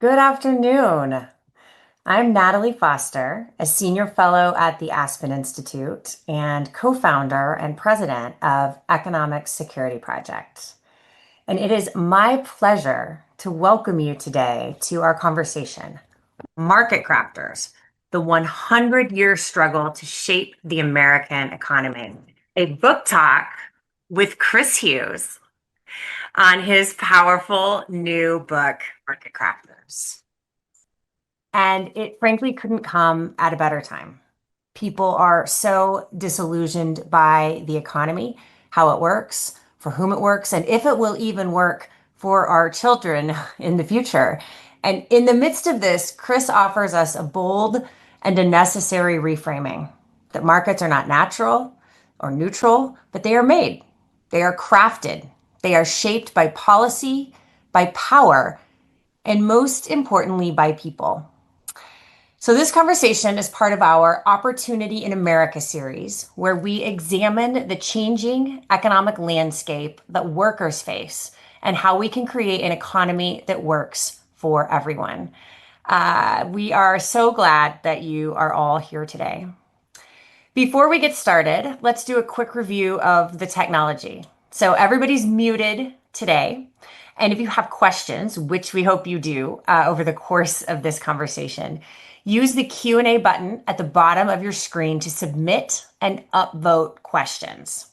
Good afternoon. I'm Natalie Foster, a senior fellow at the Aspen Institute and co-founder and president of Economic Security Project. And it is my pleasure to welcome you today to our conversation, Marketcrafters, the 100-year struggle to shape the American economy, a book talk with Chris Hughes on his powerful new book, Marketcrafters. And it frankly couldn't come at a better time. People are so disillusioned by the economy, how it works, for whom it works, and if it will even work for our children in the future. And in the midst of this, Chris offers us a bold and a necessary reframing that markets are not natural or neutral, but they are made, they are crafted, they are shaped by policy, by power, and most importantly, by people. So, this conversation is part of our Opportunity in America series, where we examine the changing economic landscape that workers face and how we can create an economy that works for everyone. We are so glad that you are all here today. Before we get started, let's do a quick review of the technology. So, everybody's muted today. And if you have questions, which we hope you do over the course of this conversation, use the Q&A button at the bottom of your screen to submit and upvote questions.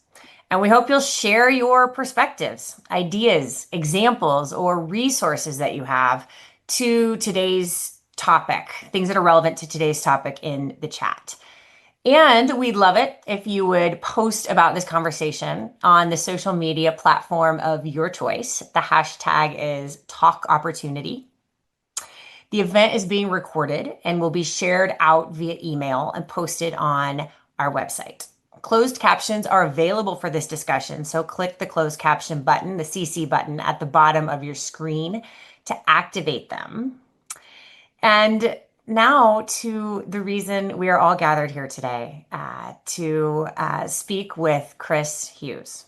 And we hope you'll share your perspectives, ideas, examples, or resources that you have to today's topic, things that are relevant to today's topic in the chat. And we'd love it if you would post about this conversation on the social media platform of your choice. The hashtag is Talk Opportunity. The event is being recorded and will be shared out via email and posted on our website. Closed captions are available for this discussion, so click the closed caption button, the CC button at the bottom of your screen to activate them. And now to the reason we are all gathered here today to speak with Chris Hughes.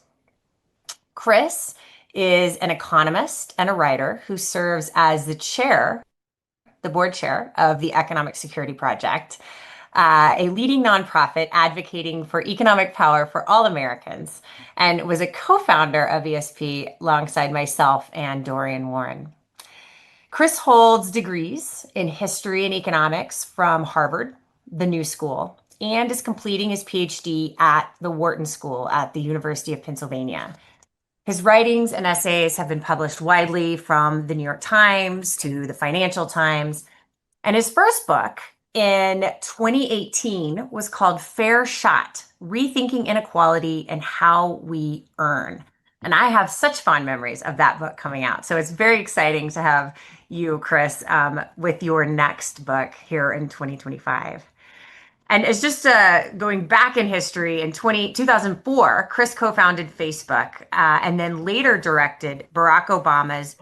Chris is an economist and a writer who serves as the board chair of the Economic Security Project, a leading nonprofit advocating for economic power for all Americans, and was a co-founder of ESP alongside myself and Dorian Warren. Chris holds degrees in history and economics from Harvard, the New School, and is completing his PhD at the Wharton School at the University of Pennsylvania. His writings and essays have been published widely from the New York Times to the Financial Times. And his first book in 2018 was called Fair Shot: Rethinking Inequality and How We Earn. And I have such fond memories of that book coming out. So it's very exciting to have you, Chris, with your next book here in 2025. And it's just going back in history in 2004, Chris co-founded Facebook and then later directed Barack Obama's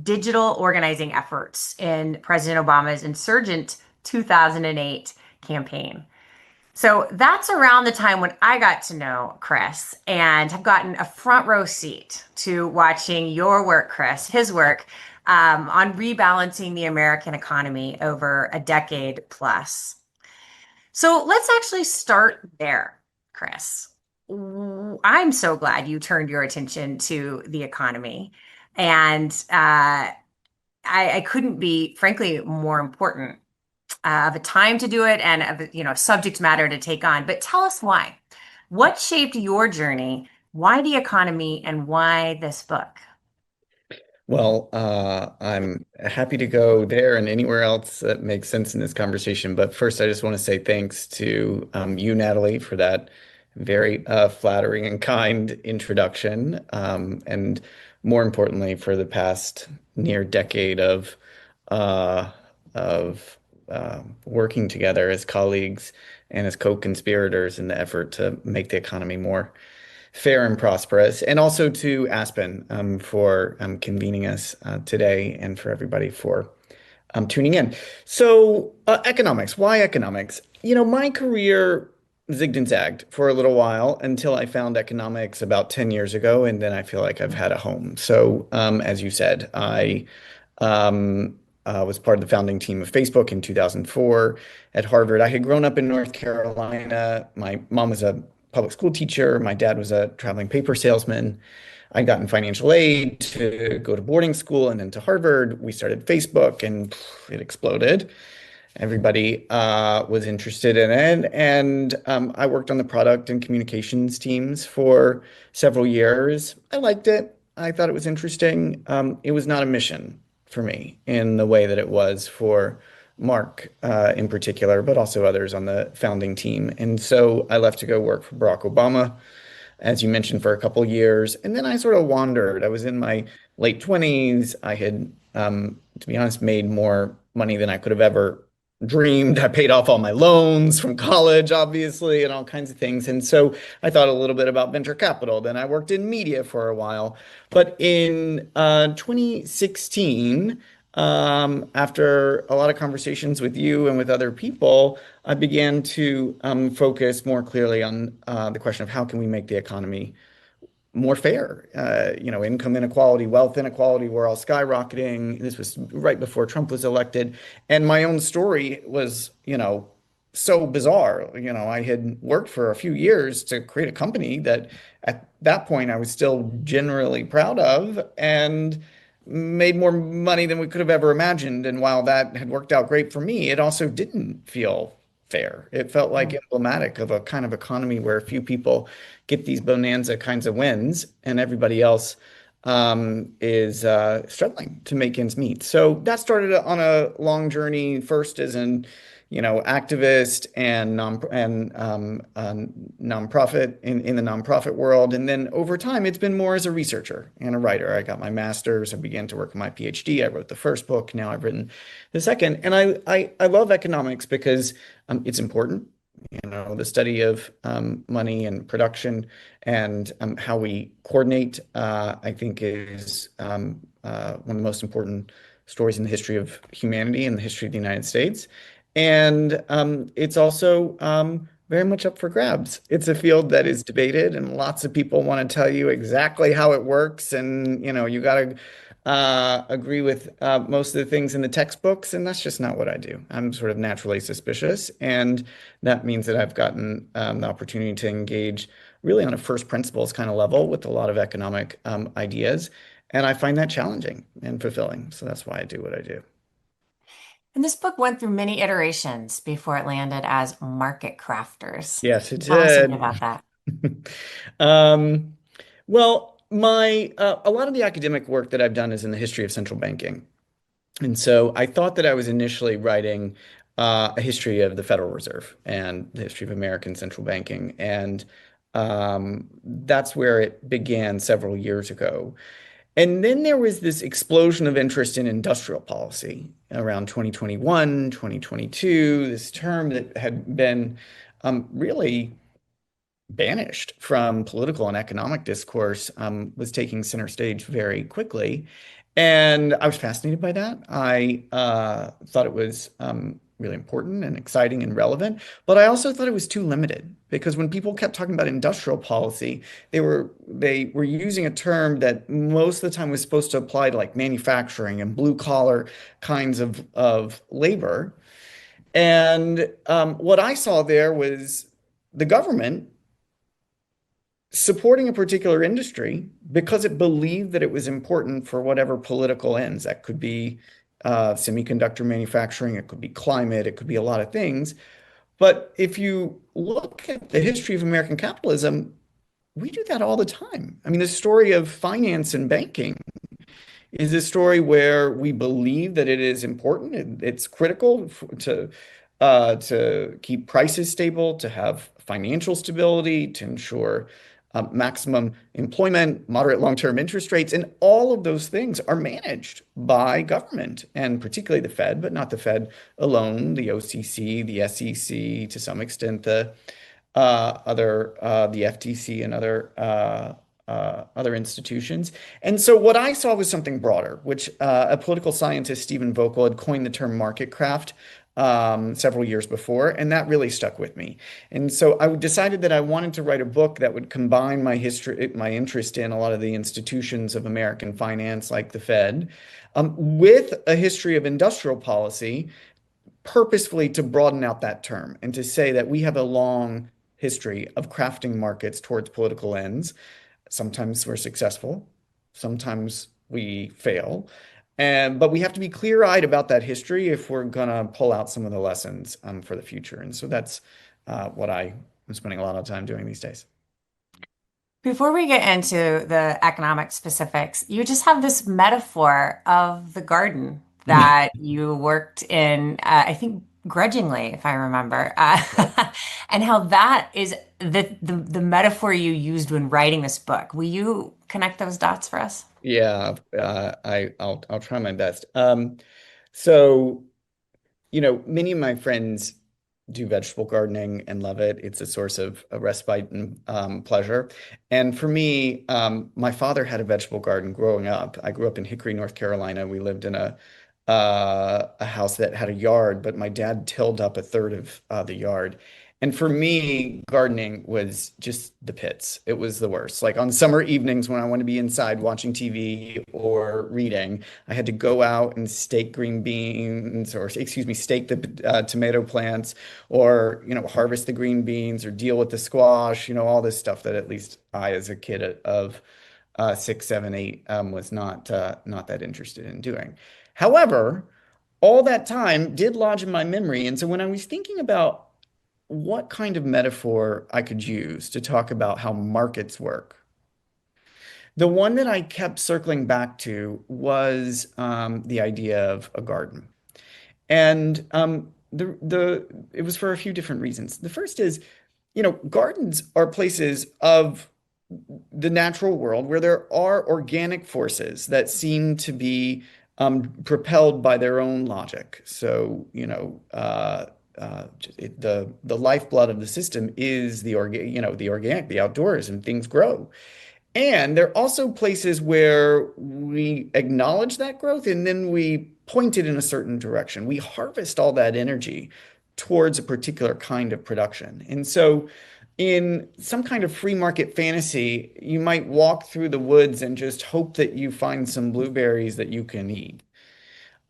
digital organizing efforts in President Obama's insurgent 2008 campaign. So that's around the time when I got to know Chris and have gotten a front row seat to watching your work, Chris, his work on rebalancing the American economy over a decade plus. So let's actually start there, Chris. I'm so glad you turned your attention to the economy. And I couldn't be, frankly, more important of a time to do it and of subject matter to take on. But tell us why. What shaped your journey? Why the economy and why this book? Well, I'm happy to go there and anywhere else that makes sense in this conversation. But first, I just want to say thanks to you, Natalie, for that very flattering and kind introduction. And more importantly, for the past near decade uh, of working together as colleagues and as co-conspirators in the effort to make the economy more fair and prosperous, and also to Aspen for convening us today, and for everybody for tuning in. So, economics. Why economics? My career zigged and zagged for a little while until I found economics about 10 years ago, and then I feel like I've had a home. So, as you said, I was part of the founding team of Facebook in 2004 at Harvard. I had grown up in North Carolina. My mom was a public school teacher. My dad was a traveling paper salesman. I'd gotten financial aid to go to boarding school and then to Harvard. We started Facebook and it exploded. Everybody was interested in it. And I worked on the product and communications teams for several years. I liked it. I thought it was interesting. It was not a mission for me in the way that it was for Mark in particular, but also others on the founding team. And so I left to go work for Barack Obama, as you mentioned, for a couple years. And then I sort of wandered. I was in my late 20s. I had, to be honest, made more money than I could have ever dreamed. I paid off all my loans from college, obviously, and all kinds of things. And so I thought a little bit about venture capital. Then I worked in media for a while. But in 2016, after a lot of conversations with you and with other people, I began to focus more clearly on the question of how can we make the economy more fair. Income inequality, wealth inequality were all skyrocketing. This was right before Trump was elected. And my own story was, so bizarre. I had worked for a few years to create a company that at that point I was still generally proud of and made more money than we could have ever imagined. And while that had worked out great for me, it also didn't feel fair. It felt like emblematic of a kind of economy where a few people get these bonanza kinds of wins and everybody else is struggling to make ends meet. So that started on a long journey, first as an activist and nonprofit in the nonprofit world, and then over time, it's been more as a researcher and a writer. I got my master's. I began to work on my PhD. I wrote the first book. Now I've written the second, and I love economics because it's important. The study of money and production and how we coordinate, I think, is one of the most important stories in the history of humanity and the history of the United States. And it's also very much up for grabs. It's a field that is debated, and lots of people want to tell you exactly how it works. And you got to agree with most of the things in the textbooks, and that's just not what I do. I'm sort of naturally suspicious, and that means that I've gotten the opportunity to engage really on a first principles kind of level with a lot of economic ideas, and I find that challenging and fulfilling. So that's why I do what I do. And this book went through many iterations before it landed as Market Crafters. Yes, it Tell us a bit did. about that. Um, well, my a lot of the academic work that I've done is in the history of central banking. And so I thought that I was initially writing a history of the Federal Reserve and the history of American central banking. And that's where it began several years ago. And then there was this explosion of interest in industrial policy around 2021, 2022, this term that had been really banished from political and economic discourse, was taking center stage very quickly. And I was fascinated by that. I thought it was really important and exciting and relevant, but I also thought it was too limited because when people kept talking about industrial policy, they were using a term that most of the time was supposed to apply to like manufacturing and blue collar kinds of labor. And what I saw there was the government supporting a particular industry because it believed that it was important for whatever political ends. That could be semiconductor manufacturing, it could be climate, it could be a lot of things. But if you look at the history of American capitalism, we do that all the time. I mean, the story of finance and banking is a story where we believe that it is important. It's critical to keep prices stable, to have financial stability, to ensure maximum employment, moderate long-term interest rates, and all of those things are managed by government, and particularly the Fed, but not the Fed alone, the OCC, the SEC, to some extent, the FTC and other institutions. And so what I saw was something broader, which a political scientist, Stephen Vogel, had coined the term market craft. several years before, and that really stuck with me. And so I decided that I wanted to write a book that would combine my history, my interest in a lot of the institutions of American finance, like the Fed, with a history of industrial policy, purposefully to broaden out that term and to say that we have a long history of crafting markets towards political ends. Sometimes we're successful, sometimes we fail. But we have to be clear-eyed about that history if we're gonna pull out some of the lessons for the future. And so that's what I am spending a lot of time doing these days. Before we get into the economic specifics, you just have this metaphor of the garden that you worked in, I think grudgingly, if I remember, and how that is the metaphor you used when writing this book. Will you connect those dots for us? Yeah, I'll try my best. So many of my friends do vegetable gardening and love it. It's a source of a respite and pleasure. And for me, my father had a vegetable garden growing up. I grew up in Hickory, North Carolina. We lived in a house that had a yard, but my dad tilled up a third of the yard. And for me, gardening was just the pits. It was the worst. Like on summer evenings when I want to be inside watching TV or reading, I had to go out and stake green beans, or excuse me, stake the tomato plants, or harvest the green beans, or deal with the squash. All this stuff that at least I, as a kid of 6, 7, 8, was not that interested in doing. However, all that time did lodge in my memory, and so when I was thinking about what kind of metaphor I could use to talk about how markets work, the one that I kept circling back to was the idea of a garden. And it was for a few different reasons. The first is, gardens are places of the natural world where there are organic forces that seem to be propelled by their own logic. So, the lifeblood of the system is the organic, the outdoors, and things grow. And there are also places where we acknowledge that growth and then we point it in a certain direction. We harvest all that energy towards a particular kind of production. And so, in some kind of free market fantasy, you might walk through the woods and just hope that you find some blueberries that you can eat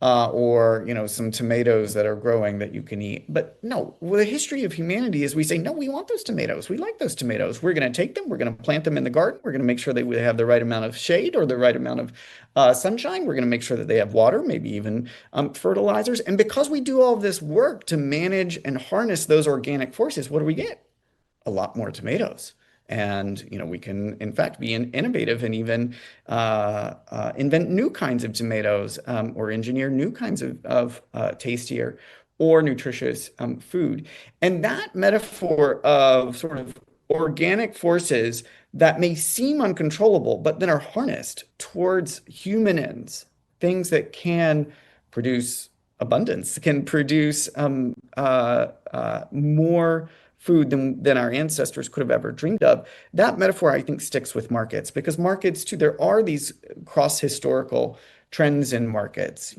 or some tomatoes that are growing that you can eat. But no, well, the history of humanity is we say, no, we want those tomatoes. We like those tomatoes. We're going to take them. We're going to plant them in the garden. We're going to make sure they have the right amount of shade or the right amount of sunshine. We're going to make sure that they have water, maybe even fertilizers. And because we do all of this work to manage and harness those organic forces, what do we get? A lot more tomatoes. And we can, in fact, be innovative and even invent new kinds of tomatoes or engineer new kinds of tastier or nutritious food. And that metaphor of sort of organic forces that may seem uncontrollable, but then are harnessed towards human ends, things that can produce abundance, can produce more food than our ancestors could have ever dreamed of. That metaphor, I think, sticks with markets because markets, too, there are these cross-historical trends in markets,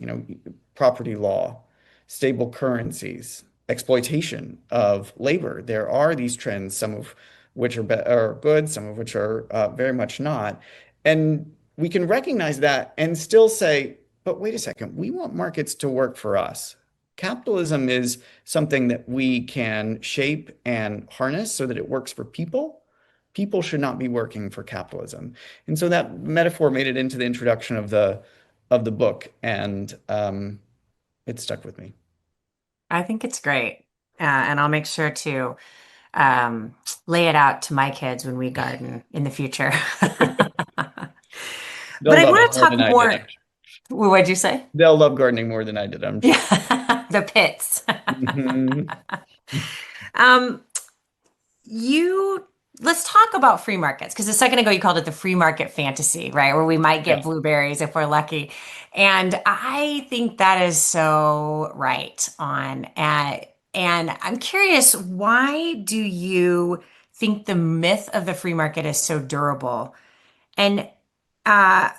property law, stable currencies, exploitation of labor. There are these trends, some of which are good, some of which are very much not. And we can recognize that and still say, but wait a second, we want markets to work for us. Capitalism is something that we can shape and harness so that it works for people. People should not be working for capitalism. And so that metaphor made it into the introduction of the book, and it stuck with me. I think it's great. And I'll make sure to um, lay it out to my kids when we garden in the future. But They'll I love it want to more talk than I did. more. What'd you say? They'll love gardening more than I did, I'm sure. Yeah, the pits. Mhm. Um, you let's talk about free markets because a second ago you called it the free market fantasy, right? Where we might get Yeah. blueberries if we're lucky. And I think that is so right on. And I'm curious, why do you think the myth of the free market is so durable? And uh,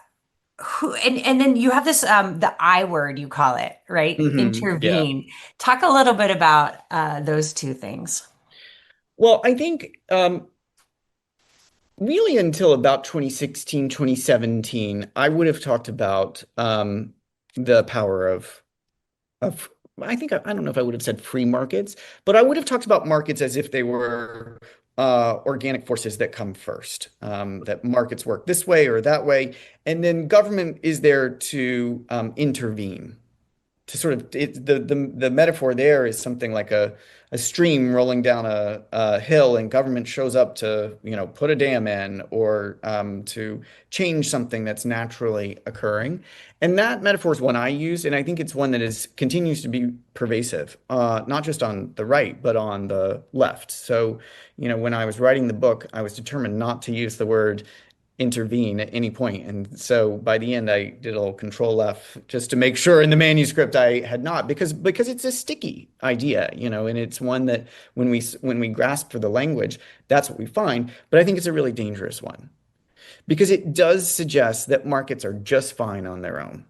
And then you have this the I word you call it, right? Yeah. Intervene. Talk a little bit about those two things. Well, I think really until about 2016, 2017, I would have talked about the power of I don't know if I would have said free markets, but I would have talked about markets as if they were organic forces that come first. That markets work this way or that way, and then government is there to intervene to sort of the metaphor there is something like a stream rolling down a hill and government shows up to put a dam in or to change something that's naturally occurring, and that metaphor is one I use, and I think it's one that is continues to be pervasive, not just on the right but on the left. So when I was writing the book I was determined not to use the word intervene at any point. And so by the end, I did a little control F just to make sure in the manuscript I had not, because it's a sticky idea, and it's one that when we grasp for the language, that's what we find. But I think it's a really dangerous one because it does suggest that markets are just fine on their own.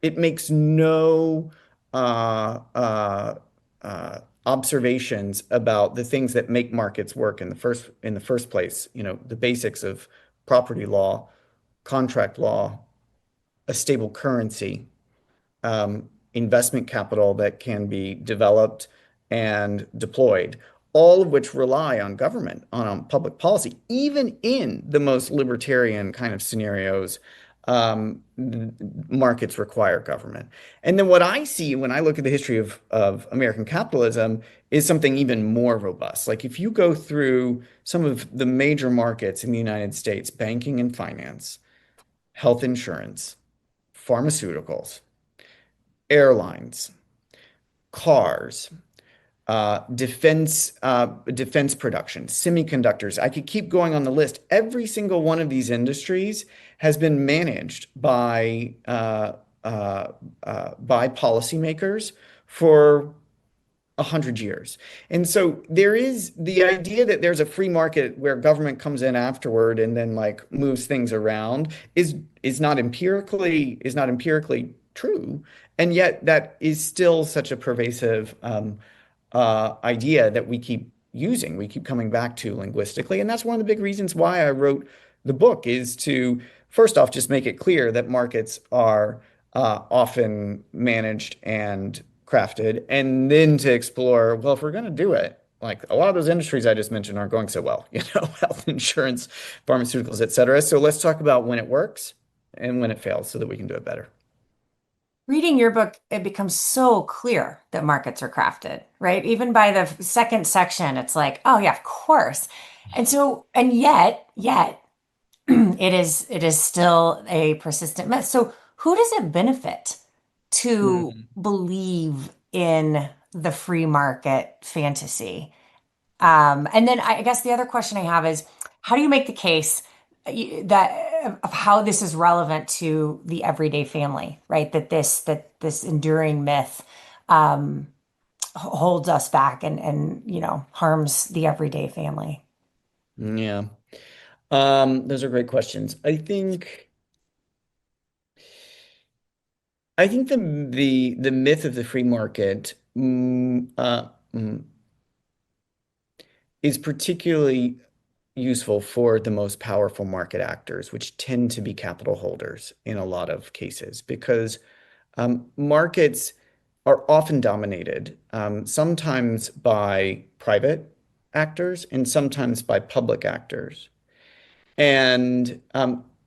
It makes no observations about the things that make markets work in the first place. The basics of property law, contract law, a stable currency, investment capital that can be developed and deployed, all of which rely on government, on public policy, even in the most libertarian kind of scenarios. Markets require government. And then what I see when I look at the history of American capitalism is something even more robust. Like if you go through some of the major markets in the United States, banking and finance, health insurance, pharmaceuticals, airlines, cars, defense production, semiconductors. I could keep going on the list. Every single one of these industries has been managed by policymakers for 100 years. And so there is the idea that there's a free market where government comes in afterward and then like moves things around is not empirically true. And yet that is still such a pervasive idea that we keep using, we keep coming back to linguistically. And that's one of the big reasons why I wrote the book is to, first off, just make it clear that markets are often managed and crafted, and then to explore, well, if we're going to do it, like a lot of those industries I just mentioned aren't going so well, health insurance, pharmaceuticals, et cetera. So let's talk about when it works and when it fails so that we can do it better. Reading your book, it becomes so clear that markets are crafted, right? Even by the second section, it's like, oh yeah, of course. And yet, it is still a persistent myth. So who does it benefit to Hmm. believe in the free market fantasy? And then I guess the other question I have is, how do you make the case that of how this is relevant to the everyday family, right? That this enduring myth holds us back and harms the everyday family. Yeah. Those are great questions. I think the myth of the free market is particularly useful for the most powerful market actors, which tend to be capital holders in a lot of cases, because markets are often dominated, sometimes by private actors and sometimes by public actors. And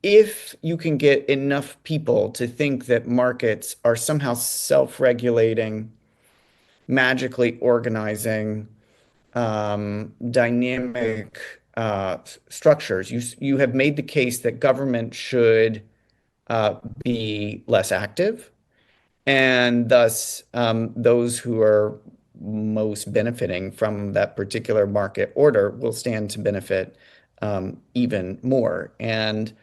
if you can get enough people to think that markets are somehow self-regulating, magically organizing, dynamic structures, you have made the case that government should be less active, and thus those who are most benefiting from that particular market order will stand to benefit even more. And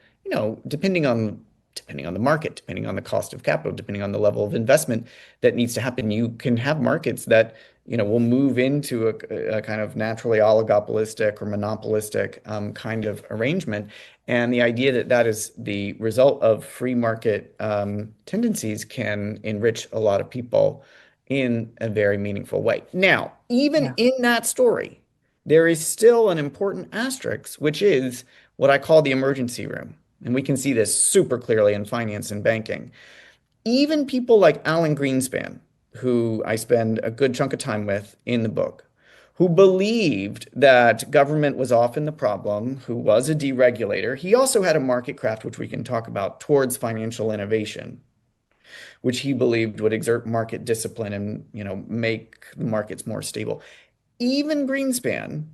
depending on depending on the market, depending on the cost of capital, depending on the level of investment that needs to happen. You can have markets that, will move into a kind of naturally oligopolistic or monopolistic kind of arrangement. And the idea that that is the result of free market tendencies can enrich a lot of people in a very meaningful way. Now, even Yeah. in that story, there is still an important asterisk, which is what I call the emergency room. And we can see this super clearly in finance and banking. Even people like Alan Greenspan, who I spend a good chunk of time with in the book, who believed that government was often the problem, who was a deregulator, he also had a market craft, which we can talk about, towards financial innovation, which he believed would exert market discipline and, make the markets more stable. Even Greenspan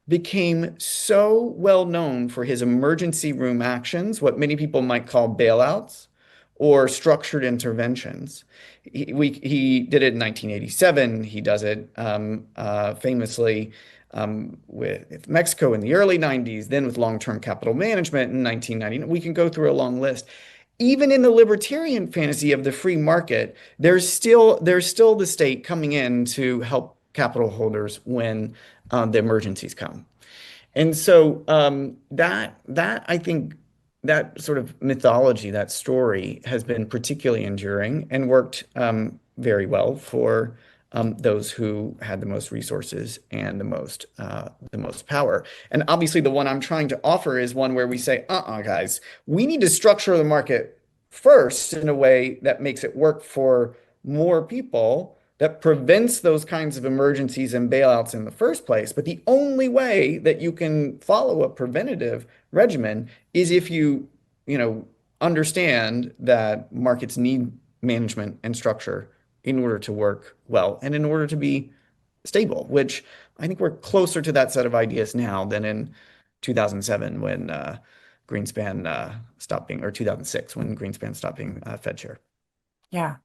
became so well known for his emergency room actions, what many people might call bailouts or structured interventions. He did it in 1987. He does it famously with Mexico in the early 90s, then with long-term capital management in 1990. We can go through a long list. Even in the libertarian fantasy of the free market, there's still the state coming in to help capital holders when the emergencies come. And so that I think that sort of mythology, that story, has been particularly enduring and worked very well for those who had the most resources and the most power. And obviously, the one I'm trying to offer is one where we say, guys, we need to structure the market first in a way that makes it work for more people, that prevents those kinds of emergencies and bailouts in the first place. But the only way that you can follow a preventative regimen is if you know, understand that markets need management and structure in order to work well and in order to be stable, which I think we're closer to that set of ideas now than in 2007 when Greenspan stopped being, or 2006 when Greenspan stopped being Fed chair. Yeah.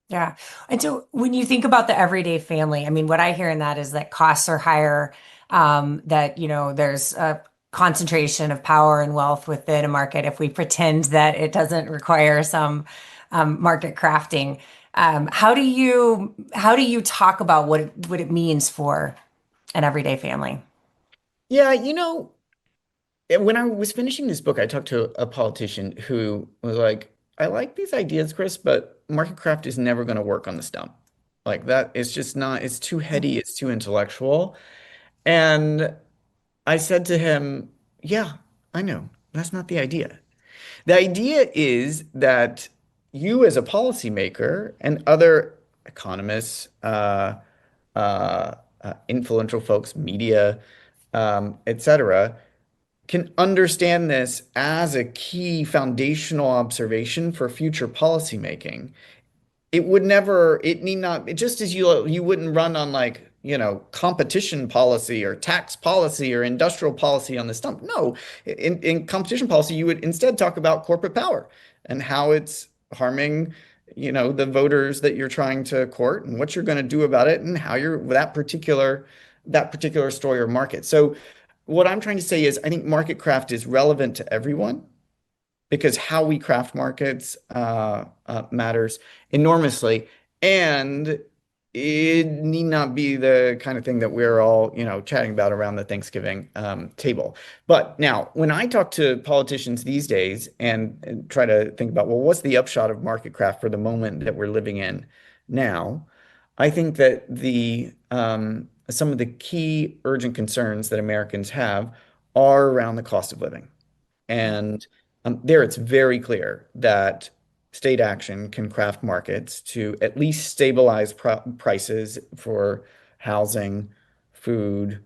Yeah. And so when you think about the everyday family, I mean, what I hear in that is that costs are higher, that, there's a concentration of power and wealth within a market if we pretend that it doesn't require some market crafting. How do you talk about what it means for an everyday family? Yeah, when I was finishing this book, I talked to a politician who was like, I like these ideas, Chris, but market craft is never going to work on the stump. Like that, it's just not, it's too heady, it's too intellectual. And I said to him, yeah, I know. That's not the idea. The idea is that you, as a policymaker, and other economists, influential folks, media, etc., can understand this as a key foundational observation for future policymaking. It need not, just as you wouldn't run on, like, competition policy or tax policy or industrial policy on the stump. No, in competition policy, you would instead talk about corporate power and how it's harming, the voters that you're trying to court and what you're going to do about it and how you're that particular story or market. So what I'm trying to say is I think market craft is relevant to everyone because how we craft markets matters enormously. And it need not be the kind of thing that we're all, chatting about around the Thanksgiving table. But now, when I talk to politicians these days and try to think about, well, what's the upshot of market craft for the moment that we're living in now? I think that some of the key urgent concerns that Americans have are around the cost of living. And there it's very clear that state action can craft markets to at least stabilize prices for housing, food,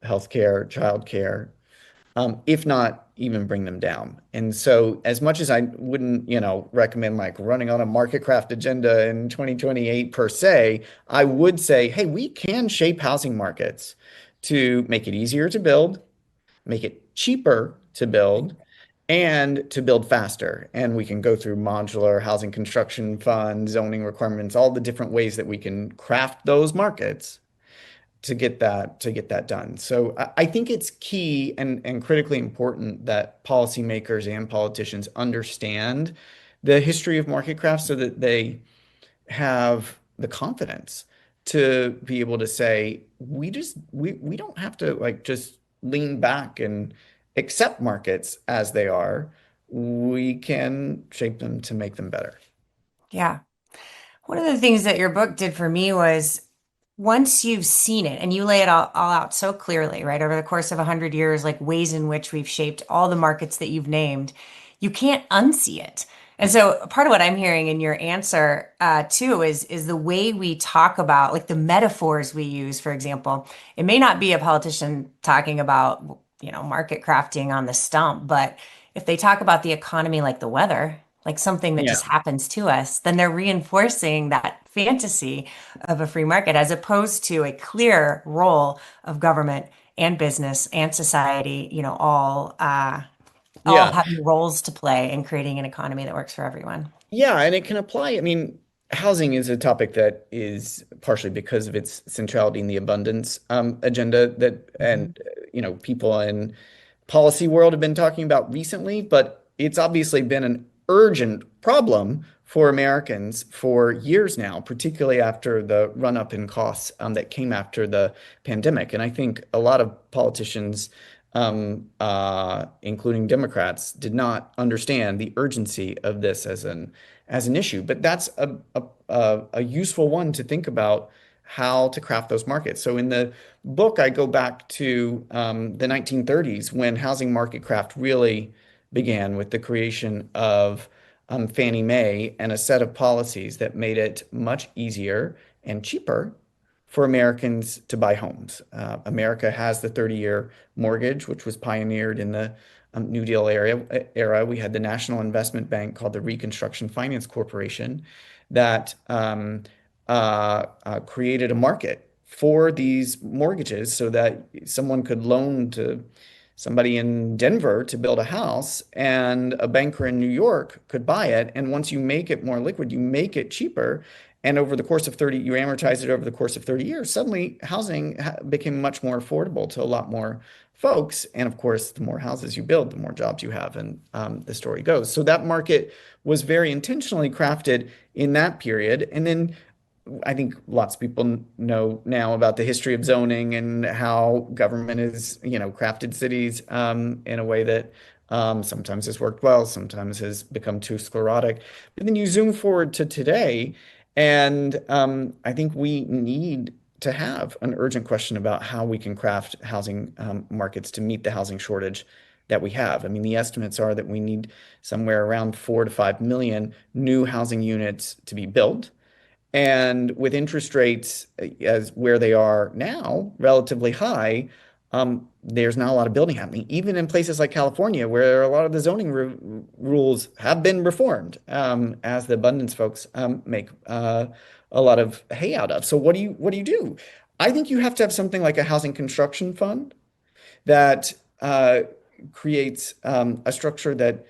healthcare, childcare, if not even bring them down. And so, as much as I wouldn't, recommend like running on a market craft agenda in 2028 per se, I would say, hey, we can shape housing markets to make it easier to build, make it cheaper to build, and to build faster. And we can go through modular housing construction fund, zoning requirements, all the different ways that we can craft those markets to get that done. So I think it's key and critically important that policymakers and politicians understand the history of market craft so that they have the confidence to be able to say, we don't have to like just lean back and accept markets as they are. We can shape them to make them better. Yeah. One of the things that your book did for me was once you've seen it and you lay it all out so clearly, right, over the course of 100 years, like ways in which we've shaped all the markets that you've named, you can't unsee it. And so part of what I'm hearing in your answer too is the way we talk about like the metaphors we use, for example. It may not be a politician talking about, market crafting on the stump, but if they talk about the economy like the weather, like something that Yeah. just happens to us, then they're reinforcing that fantasy of a free market as opposed to a clear role of government and business and society, all Yeah. having roles to play in creating an economy that works for everyone. Yeah, and it can apply. I mean, housing is a topic that is partially because of its centrality in the abundance agenda that Mhm. and people in policy world have been talking about recently, but it's obviously been an urgent problem for Americans for years now, particularly after the run-up in costs that came after the pandemic. And I think a lot of politicians, including Democrats, did not understand the urgency of this as an issue. But that's a useful one to think about how to craft those markets. So in the book, I go back to the 1930s when housing market craft really began with the creation of Fannie Mae and a set of policies that made it much easier and cheaper for Americans to buy homes. America has the 30-year mortgage, which was pioneered in the New Deal era. We had the National Investment Bank called the Reconstruction Finance Corporation that created a market for these mortgages so that someone could loan to somebody in Denver to build a house and a banker in New York could buy it. And once you make it more liquid, you make it cheaper. And over the course of 30, you amortize it over the course of 30 years, suddenly housing became much more affordable to a lot more folks. And of course, the more houses you build, the more jobs you have. And the story goes. So that market was very intentionally crafted in that period. And then I think lots of people know now about the history of zoning and how government has, crafted cities in a way that sometimes has worked well, sometimes has become too sclerotic. But then you zoom forward to today, and I think we need to have an urgent question about how we can craft housing markets to meet the housing shortage that we have. I mean, the estimates are that we need somewhere around 4 to 5 million new housing units to be built. And with interest rates as where they are now, relatively high, there's not a lot of building happening, even in places like California, where a lot of the zoning rules have been reformed, as the abundance folks make a lot of hay out of. So what do you do? I think you have to have something like a housing construction fund that creates a structure that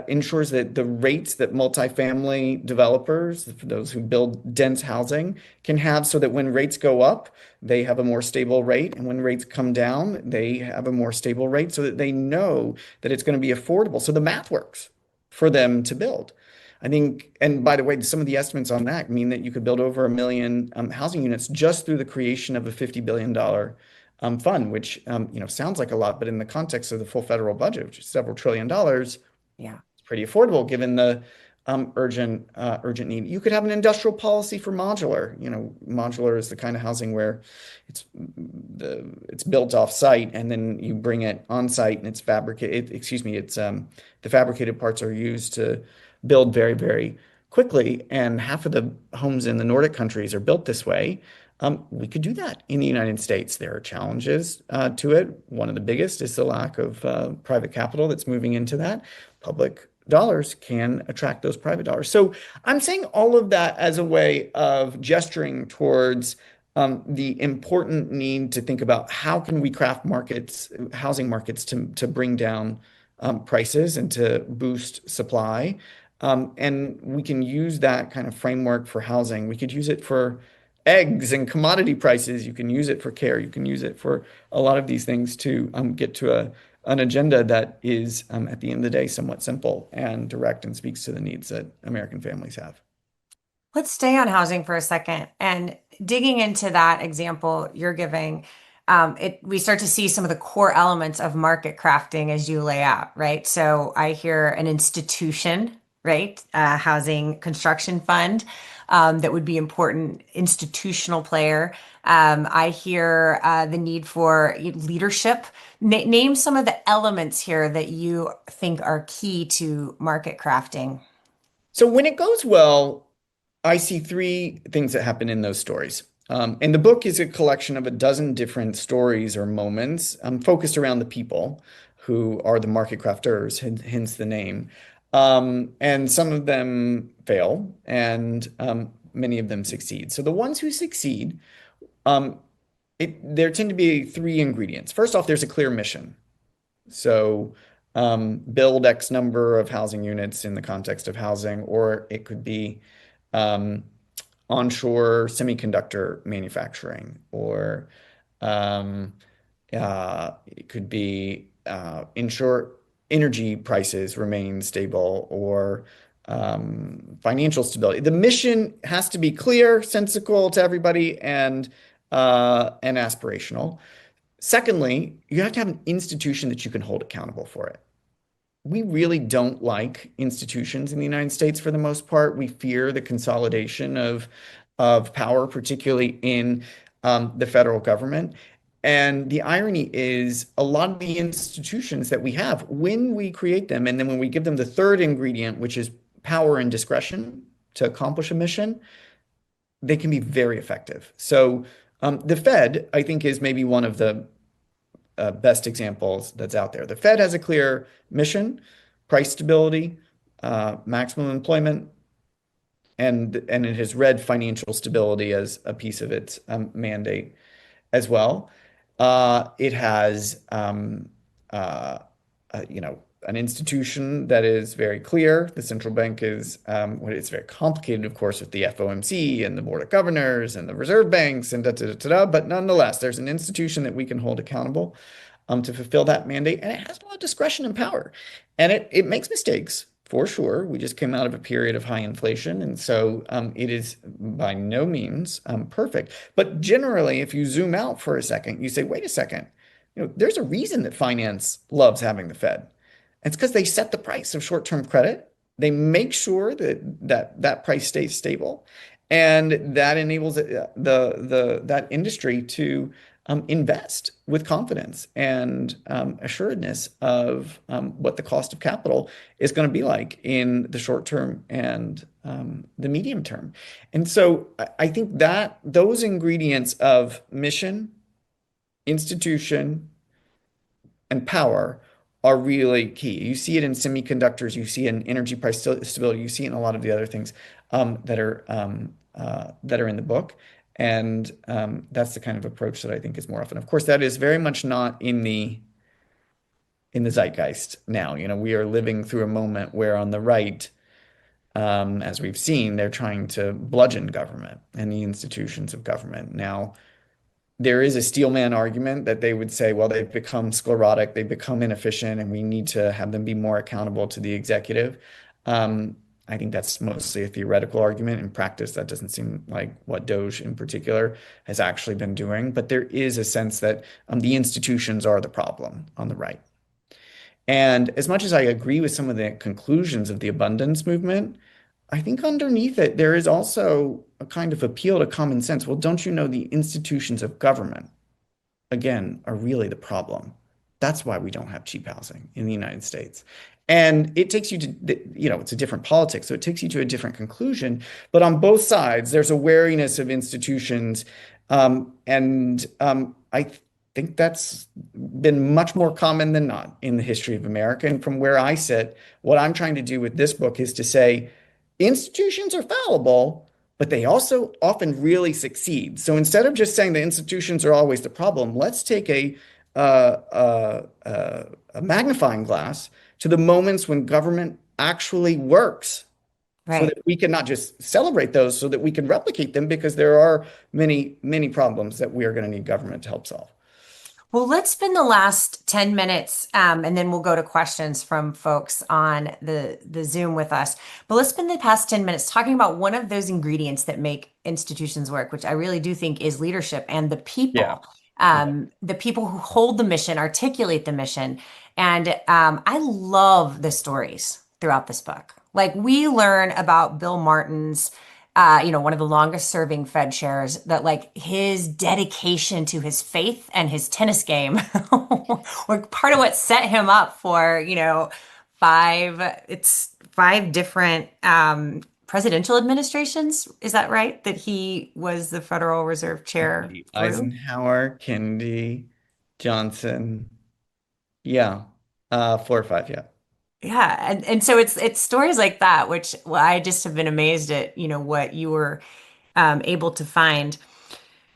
ensures that the rates that multifamily developers, those who build dense housing, can have so that when rates go up, they have a more stable rate. And when rates come down, they have a more stable rate so that they know that it's going to be affordable. So the math works for them to build. I think, and by the way, some of the estimates on that mean that you could build over 1 million housing units just through the creation of a $50 billion fund, which sounds like a lot, but in the context of the full federal budget, which is several trillion dollars, Yeah. it's pretty affordable given the urgent need. You could have an industrial policy for modular. Modular is the kind of housing where it's built off site and then you bring it on site and it's fabricated. Excuse me, it's the fabricated parts are used to build very, very quickly. And half of the homes in the Nordic countries are built this way. We could do that in the United States. There are challenges to it. One of the biggest is the lack of private capital that's moving into that. Public dollars can attract those private dollars. So I'm saying all of that as a way of gesturing towards the important need to think about how can we craft markets, housing markets to bring down prices and to boost supply. And we can use that kind of framework for housing. We could use it for eggs and commodity prices. You can use it for care. You can use it for a lot of these things to get to an agenda that is, at the end of the day, somewhat simple and direct and speaks to the needs that American families have. Let's stay on housing for a second and digging into that example you're giving. We start to see some of the core elements of market crafting as you lay out, right? So I hear an institution, right? Housing construction fund, that would be important, institutional player. I hear the need for leadership. Name some of the elements here that you think are key to market crafting. So when it goes well, I see three things that happen in those stories. And the book is a collection of a dozen different stories or moments focused around the people who are the market crafters, hence the name. And some of them fail, and many of them succeed. So the ones who succeed, um, there tend to be three ingredients. First off, there's a clear mission. So build X number of housing units in the context of housing, or it could be um, onshore semiconductor manufacturing, or um, it could be ensure energy prices remain stable, or financial stability. The mission has to be clear, sensical to everybody, and aspirational. Secondly, you have to have an institution that you can hold accountable for it. We really don't like institutions in the United States for the most part. We fear the consolidation of power, particularly in the federal government. And the irony is, a lot of the institutions that we have, when we create them, and then when we give them the third ingredient, which is power and discretion to accomplish a mission, they can be very effective. So the Fed, I think, is maybe one of the best examples that's out there. The Fed has a clear mission, price stability, maximum employment, and it has read financial stability as a piece of its mandate as well. It has, an institution that is very clear. The central bank is, it's very complicated, of course, with the FOMC and the Board of Governors and the Reserve Banks and da da da da. Da. But nonetheless, there's an institution that we can hold accountable to fulfill that mandate, and it has a lot of discretion and power, and it makes mistakes for sure. We just came out of a period of high inflation, and so it is by no means perfect. But generally, if you zoom out for a second, you say, wait a second, there's a reason that finance loves having the Fed. It's because they set the price of short-term credit. They make sure that price stays stable, and that enables that industry to invest with confidence and assuredness of what the cost of capital is going to be like in the short term and the medium term. And so I think that those ingredients of mission, institution, and power are really key. You see it in semiconductors, you see it in energy price stability, you see it in a lot of the other things that are in the book. And that's the kind of approach that I think is more often. Of course, that is very much not in the zeitgeist now. We are living through a moment where on the right, as we've seen, they're trying to bludgeon government and the institutions of government. Now, there is a steelman argument that they would say, well, they've become sclerotic, they've become inefficient, and we need to have them be more accountable to the executive. I think that's mostly a theoretical argument. In practice, that doesn't seem like what Doge in particular has actually been doing. But there is a sense that the institutions are the problem on the right. And as much as I agree with some of the conclusions of the abundance movement, I think underneath it, there is also a kind of appeal to common sense. Well, don't you know the institutions of government, again, are really the problem? That's why we don't have cheap housing in the United States. And it takes you to, it's a different politics, so it takes you to a different conclusion. But on both sides, there's a wariness of institutions. I think that's been much more common than not in the history of America. And from where I sit, what I'm trying to do with this book is to say institutions are fallible, but they also often really succeed. So instead of just saying the institutions are always the problem, let's take a magnifying glass to the moments when government actually works so Right. that we can not just celebrate those, so that we can replicate them, because there are many, many problems that we are going to need government to help solve. Well, let's spend the last 10 minutes, and then we'll go to questions from folks on the Zoom with us. But let's spend the past 10 minutes talking about one of those ingredients that make institutions work, which I really do think is leadership and Yeah. Yeah. the people who hold the mission, articulate the mission. And I love the stories throughout this book. Like we learn about Bill Martin's one of the longest serving Fed chairs, that like his dedication to his faith and his tennis game were part of what set him up for, five different presidential administrations. Is that right? That he was the Federal Reserve Chair through? Eisenhower, Kennedy, Johnson. Yeah. 4 or 5. Yeah. Yeah, and so it's stories like that, which well, I just have been amazed at, what you were able to find.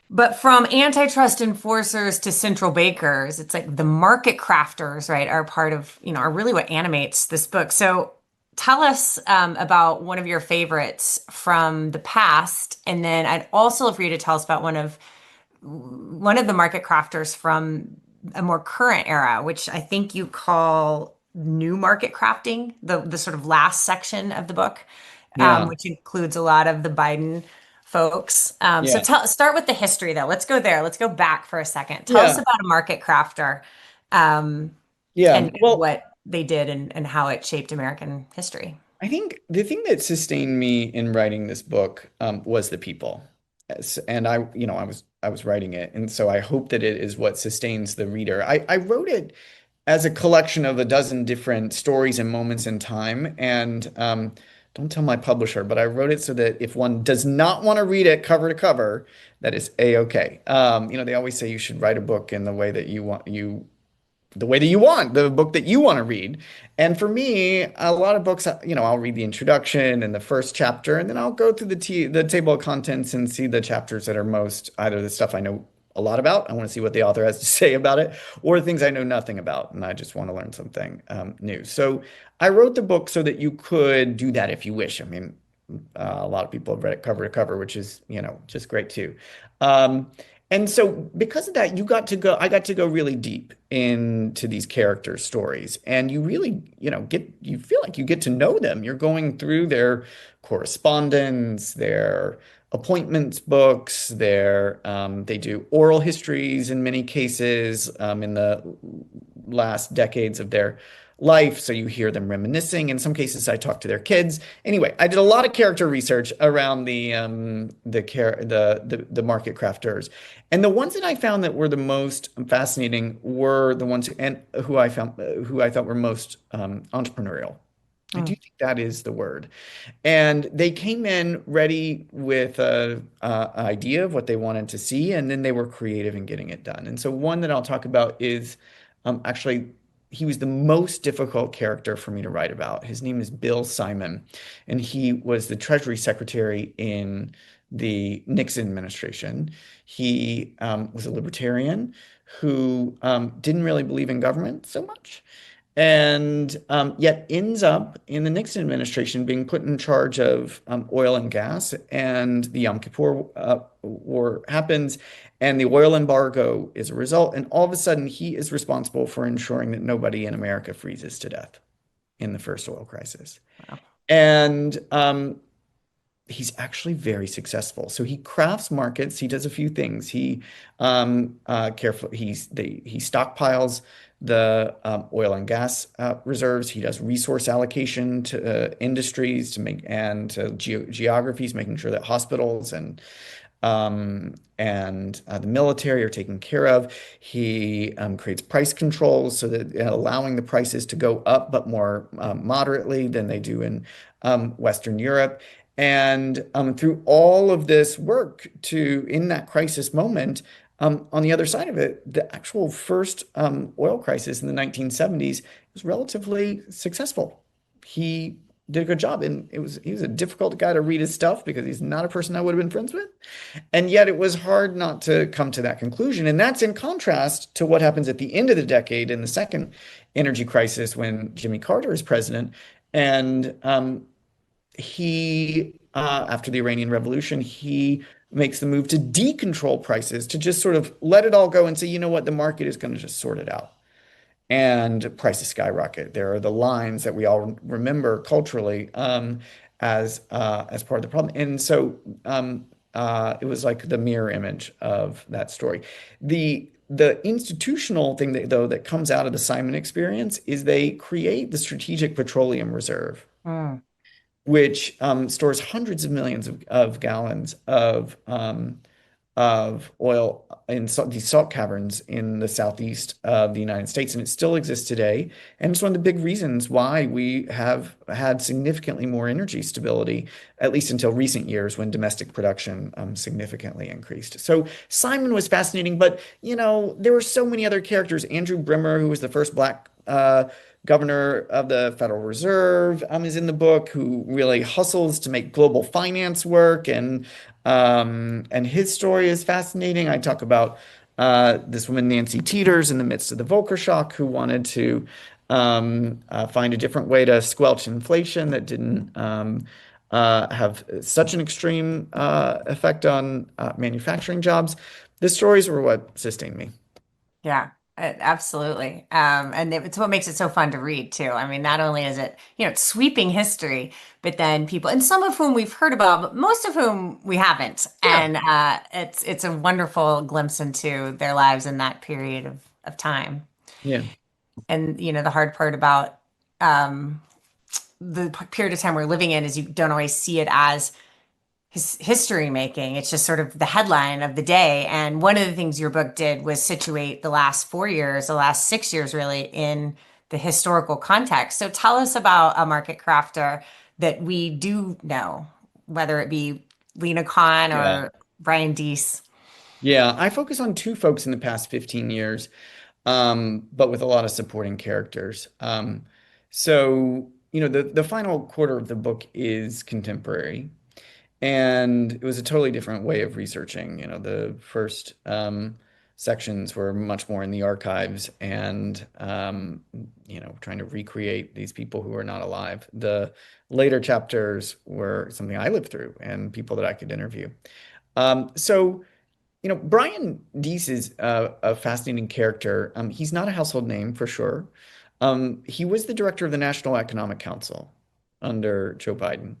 But from antitrust enforcers to central bakers, it's like the market crafters, right, are part of, are really what animates this book. So tell us about one of your favorites from the past, and then I'd also love for you to tell us about one of the market crafters from a more current era, which I think you call new market crafting, the sort of last section of the book, Yeah. which includes a lot of the Biden folks. So Yeah. start with the history though. Let's go there. Let's go back for a second. Tell us Yeah. about a market crafter, um, Yeah. and Well, what they did and how it shaped American history. I think the thing that sustained me in writing this book was the people. And I was writing it, and so I hope that it is what sustains the reader. I wrote it as a collection of a dozen different stories and moments in time. And don't tell my publisher, but I wrote it so that if one does not want to read it cover to cover, that is a-okay. They always say you should write a book in the way that you want, the way that you want, the book that you want to read. And for me, a lot of books, I'll read the introduction and the first chapter, and then I'll go through the table of contents and see the chapters that are most either the stuff I know a lot about. I want to see what the author has to say about it, or things I know nothing about, and I just want to learn something new. So I wrote the book so that you could do that if you wish. I mean, a lot of people have read it cover to cover, which is, just great too. Um, and so because of that, I got to go really deep into these character stories, and you really, you feel like you get to know them. You're going through their correspondence, their appointments books, they do oral histories in many cases, in the last decades of their life. So you hear them reminiscing. In some cases, I talk to their kids. Anyway, I did a lot of character research around the market crafters, and the ones that I found that were the most fascinating were the ones who I thought were most entrepreneurial. I do Mm. think that is the word. And they came in ready with a idea of what they wanted to see, and then they were creative in getting it done. And so one that I'll talk about is actually he was the most difficult character for me to write about. His name is Bill Simon, and he was the Treasury Secretary in the Nixon administration. He was a libertarian who didn't really believe in government so much, and yet ends up in the Nixon administration being put in charge of oil and gas. And the Yom Kippur War happens, and the oil embargo is a result. And all of a sudden, he is responsible for ensuring that nobody in America freezes to death in the first oil crisis. Wow. And he's actually very successful. So he crafts markets. He does a few things. He stockpiles the oil and gas reserves. He does resource allocation to industries to make and to geographies, making sure that hospitals and the military are taken care of. He creates price controls so that allowing the prices to go up, but more moderately than they do in Western Europe. And through all of this work in that crisis moment, on the other side of it, the actual first oil crisis in the 1970s was relatively successful. He did a good job, and he was a difficult guy to read his stuff because he's not a person I would have been friends with. And yet it was hard not to come to that conclusion. And that's in contrast to what happens at the end of the decade in the second energy crisis when Jimmy Carter is president. And after the Iranian Revolution, he makes the move to decontrol prices, to just sort of let it all go and say, you know what, the market is going to just sort it out. And prices skyrocket. There are the lines that we all remember culturally as part of the problem. And so it was like the mirror image of that story. The institutional thing though that comes out of the Simon experience is they create the Strategic Petroleum Reserve, Mm, which stores hundreds of millions of gallons of oil in these salt caverns in the southeast of the United States, and it still exists today. And it's one of the big reasons why we have had significantly more energy stability, at least until recent years when domestic production significantly increased. So Simon was fascinating, but there were so many other characters. Andrew Brimmer, who was the first black governor of the Federal Reserve, is in the book, who really hustles to make global finance work, and his story is fascinating. I talk about this woman, Nancy Teeters, in the midst of the Volcker shock, who wanted to find a different way to squelch inflation that didn't have such an extreme effect on manufacturing jobs. The stories were what sustained me. yeah, absolutely. And it's what makes it so fun to read too. I mean, not only is it, it's sweeping history, but then people, and some of whom we've heard about, but most of whom we haven't. Yeah, And it's a wonderful glimpse into their lives in that period of time. yeah, And the hard part about um, the period of time we're living in is you don't always see it as history making. It's just sort of the headline of the day. And one of the things your book did was situate the last 4 years, the last 6 years really, in the historical context. So tell us about a market crafter that we do know, whether it be Lena Khan yeah. or Brian Deese. Yeah, I focus on two folks in the past 15 years, but with a lot of supporting characters. So, the final quarter of the book is contemporary. And it was a totally different way of researching. The first sections were much more in the archives and, trying to recreate these people who are not alive. The later chapters were something I lived through and people that I could interview. So, Brian Deese is a fascinating character. He's not a household name for sure. He was the director of the National Economic Council under Joe Biden.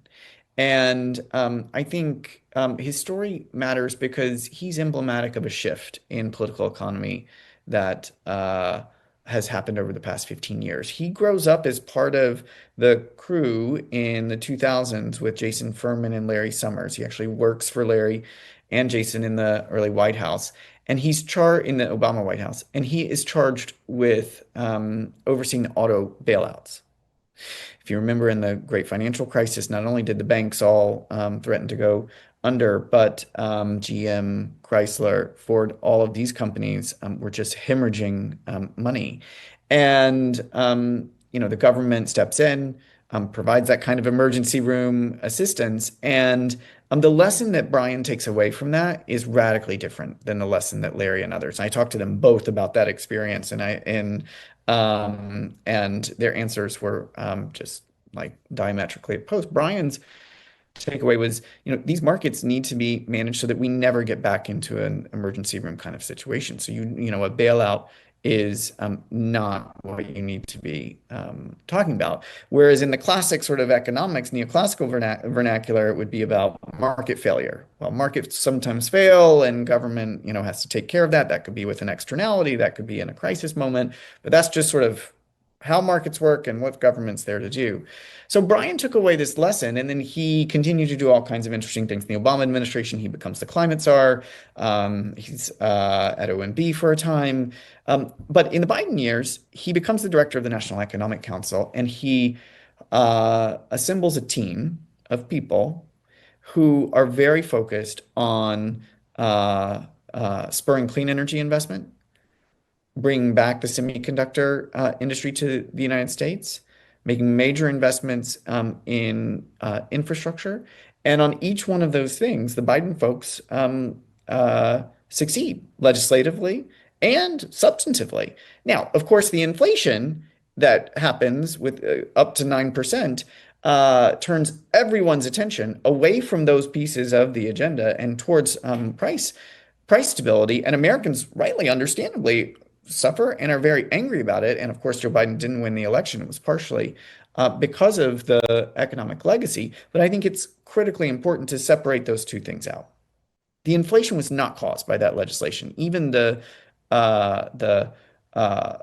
And I think his story matters because he's emblematic of a shift in political economy that has happened over the past 15 years. He grows up as part of the crew in the 2000s with Jason Furman and Larry Summers. He actually works for Larry and Jason in the early White House. And he's charged in the Obama White House, and he is charged with overseeing auto bailouts. If you remember in the great financial crisis, not only did the banks all threaten to go under, but GM, Chrysler, Ford, all of these companies were just hemorrhaging money. And the government steps in, provides that kind of emergency room assistance. And the lesson that Brian takes away from that is radically different than the lesson that Larry and others. And I talked to them both about that experience, and their answers were just like diametrically opposed. Brian's takeaway was, these markets need to be managed so that we never get back into an emergency room kind of situation. So a bailout is not what you need to be talking about. Whereas in the classic sort of economics, neoclassical vernacular, it would be about market failure. Well, markets sometimes fail, and government, has to take care of that. That could be with an externality, that could be in a crisis moment, but that's just sort of how markets work and what government's there to do. So Brian took away this lesson, and then he continued to do all kinds of interesting things. In the Obama administration, he becomes the climate czar. He's at OMB for a time. But in the Biden years, he becomes the director of the National Economic Council, and he assembles a team of people who are very focused on spurring clean energy investment, bringing back the semiconductor industry to the United States, making major investments in infrastructure. And on each one of those things, the Biden folks succeed legislatively and substantively. Now, of course, the inflation that happens with up to 9%, turns everyone's attention away from those pieces of the agenda and towards price stability. And Americans, rightly, understandably, suffer and are very angry about it. And of course, Joe Biden didn't win the election. It was partially because of the economic legacy. But I think it's critically important to separate those two things out. The inflation was not caused by that legislation. Even uh, the uh,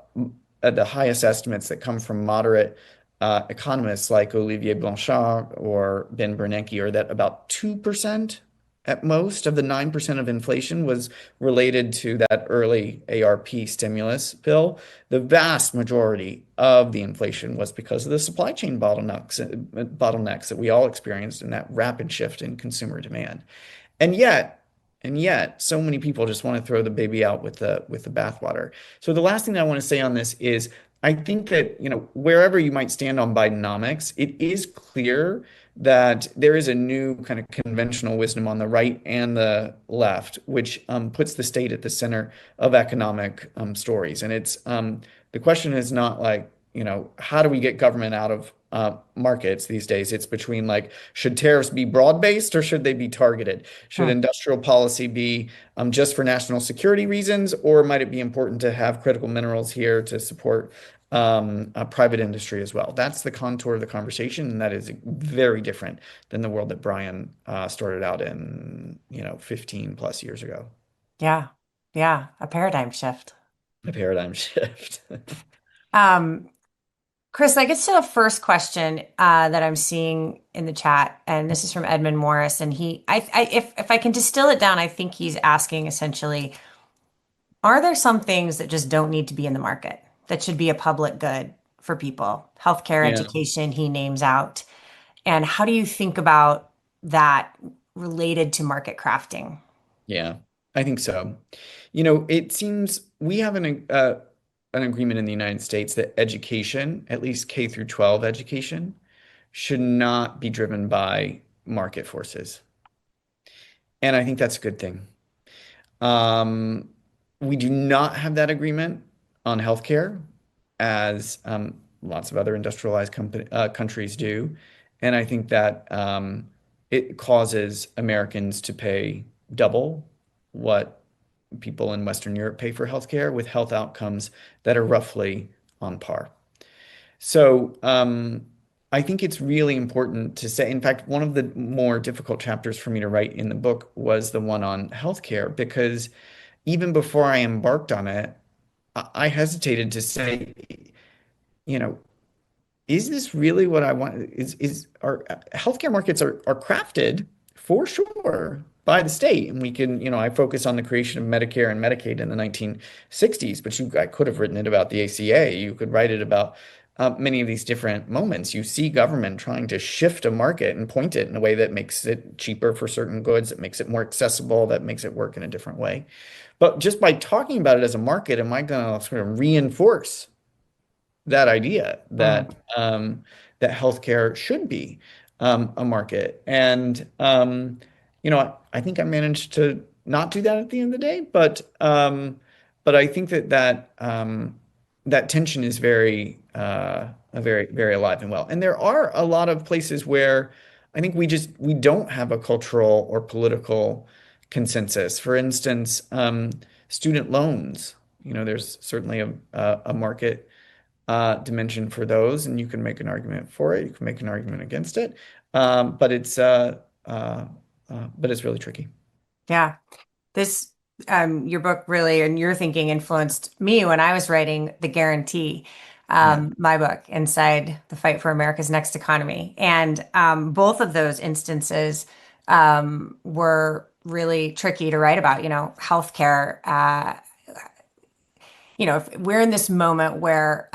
the highest estimates that come from moderate economists like Olivier Blanchard or Ben Bernanke are that about 2% at most of the 9% of inflation was related to that early ARP stimulus bill. The vast majority of the inflation was because of the supply chain bottlenecks that we all experienced in that rapid shift in consumer demand. And yet, and yet, so many people just want to throw the baby out with the bathwater. So the last thing that I want to say on this is I think that, wherever you might stand on Bidenomics, it is clear that there is a new kind of conventional wisdom on the right and the left, which puts the state at the center of economic stories. And the question is not like, how do we get government out of markets these days? It's between like, should tariffs be broad-based or should they be targeted? Should Hmm. industrial policy be just for national security reasons, or might it be important to have critical minerals here to support a private industry as well? That's the contour of the conversation, and that is very different than the world that Brian started out in, 15 plus years ago. Yeah. Yeah. A paradigm shift. A paradigm shift. Um, Chris, I guess to the first question that I'm seeing in the chat, and this is from Edmund Morris, and if I can distill it down, I think he's asking essentially, are there some things that just don't need to be in the market that should be a public good for people? Healthcare, Yeah, education, he names out. And how do you think about that related to market crafting? yeah, I think so. It seems we have an agreement in the United States that education, at least K through 12 education, should not be driven by market forces. And I think that's a good thing. Um, we do not have that agreement on healthcare, as lots of other industrialized countries do. And I think that it causes Americans to pay double what people in Western Europe pay for healthcare with health outcomes that are roughly on par. So I think it's really important to say, in fact, one of the more difficult chapters for me to write in the book was the one on healthcare, because even before I embarked on it, I hesitated to say, you know, is this really what I want? Is our healthcare markets are crafted for sure by the state, and we can, I focus on the creation of Medicare and Medicaid in the 1960s, but I could have written it about the ACA. You could write it about many of these different moments. You see government trying to shift a market and point it in a way that makes it cheaper for certain goods, that makes it more accessible, that makes it work in a different way. But just by talking about it as a market, am I going to sort of reinforce that idea Mm, that healthcare should be a market? And I think I managed to not do that at the end of the day, but I think that tension is very very alive and well. And there are a lot of places where I think we don't have a cultural or political consensus. For instance, student loans. There's certainly a market dimension for those, and you can make an argument for it. You can make an argument against it, but uh, it's really tricky. yeah. This, your book really, and your thinking influenced me when I was writing The Guarantee, Yeah, my book, Inside the Fight for America's Next Economy. And both of those instances were really tricky to write about, healthcare. If we're in this moment where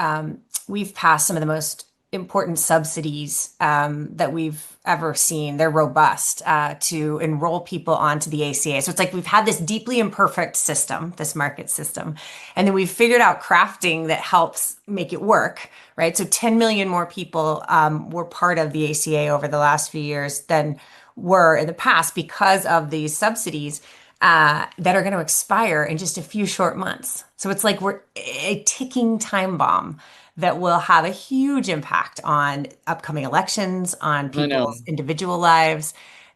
we've passed some of the most important subsidies that we've ever seen. They're robust to enroll people onto the ACA. So it's like we've had this deeply imperfect system, this market system, and then we've figured out crafting that helps make it work, right? So 10 million more people were part of the ACA over the last few years than were in the past because of these subsidies that are going to expire in just a few short months. So it's like we're a ticking time bomb that will have a huge impact on upcoming elections, on I people's know. individual lives.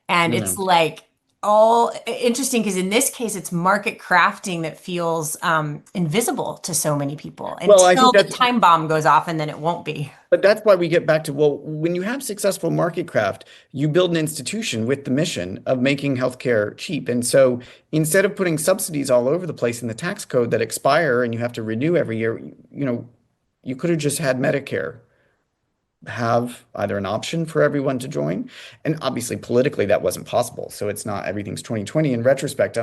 And I it's know. like all interesting because in this case, it's market crafting that feels invisible to so many people Well, I until think the that's time bomb goes off and then it won't be. But that's why we get back to, well, when you have successful market craft, you build an institution with the mission of making healthcare cheap. And so instead of putting subsidies all over the place in the tax code that expire and you have to renew every year, you could have just had Medicare have either an option for everyone to join. And obviously, politically, that wasn't possible. So it's not everything's 2020. In retrospect,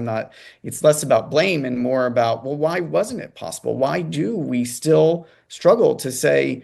it's less about blame and more about, well, why wasn't it possible? Why do we still struggle to say,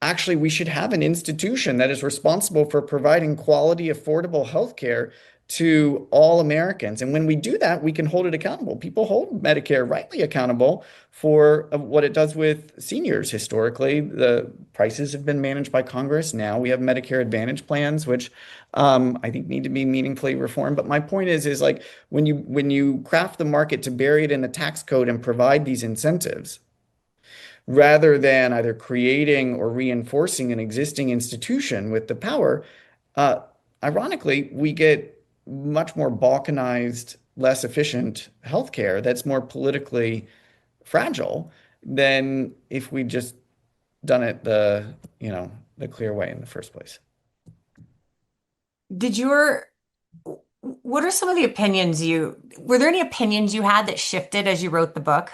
actually, we should have an institution that is responsible for providing quality, affordable healthcare to all Americans. And when we do that, we can hold it accountable. People hold Medicare rightly accountable for what it does with seniors. Historically, the prices have been managed by Congress. Now we have Medicare Advantage plans, which I think need to be meaningfully reformed. But my point is like when you craft the market to bury it in the tax code and provide these incentives, rather than either creating or reinforcing an existing institution with the power, uh, ironically, we get much more balkanized, less efficient healthcare that's more politically fragile than if we just done it the clear way in the first place. Did your, what are some of the opinions were there any opinions you had that shifted as you wrote the book?